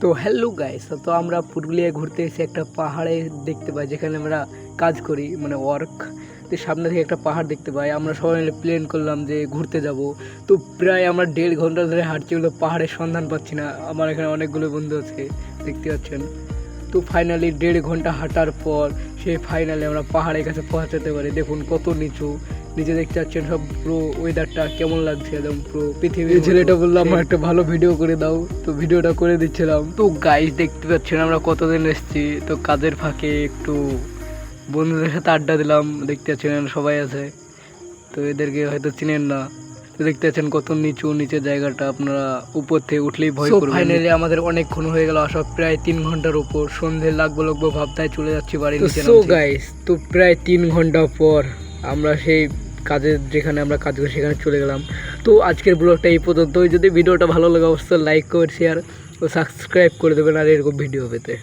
তো hello guys, তো আমরা পুরুলিয়ায় ঘুরতে এসে একটা পাহাড়ে দেখতে পাই যেখানে আমরা কাজ করি, মানে ওয়ার্ক। তো সামনে থেকে একটা পাহাড় দেখতে পাই। আমরা সবাই মিলে প্ল্যান করলাম যে ঘুরতে যাব। তো প্রায় আমরা 1.5 ঘন্টা ধরে হাঁটছি, ওগুলো পাহাড়ের সন্ধান পাচ্ছি না। আমার এখানে অনেকগুলো বন্ধু আছে, দেখতে পাচ্ছেন। তো ফাইনালি 1.5 ঘন্টা হাঁটার পর ফাইনালি আমরা পাহাড়ের কাছে পৌঁছাতে পারি। দেখুন কত নিচু, নিচে দেখতে পাচ্ছেন সব। পুরো ওয়েদারটা কেমন লাগছে, একদম পুরো পৃথিবীর। ছেলেটা বললো আমার একটা ভালো ভিডিও করে দাও, তো ভিডিওটা করে দিচ্ছিলাম। তো গাইস দেখতে পাচ্ছেন আমরা কতদিন এসেছি। তো কাজের ফাঁকে একটু বন্ধুদের সাথে আড্ডা দিলাম। দেখতে পাচ্ছেন সবাই আছে, তো এদেরকে হয়তো চিনেন না। তো দেখতে পাচ্ছেন কত নিচু নিচের জায়গাটা, আপনারা উপর থেকে উঠলেই ভয় করবেন। ফাইনালি আমাদের অনেকক্ষণ হয়ে গেল আসা, প্রায় 3 ঘন্টার উপর। সন্ধে লাগবো ভাবতায় চলে যাচ্ছি বাড়ি। সো গাইস, তো প্রায় 3 ঘন্টা পর আমরা সেই কাজের যেখানে আমরা কাজ করি সেখানে চলে গেলাম। তো আজকের ব্লগটা এই পর্যন্তই। যদি ভিডিওটা ভালো লাগে অবশ্যই লাইক করে শেয়ার ও সাবস্ক্রাইব করে দেবেন আর এরকম ভিডিও পেতে।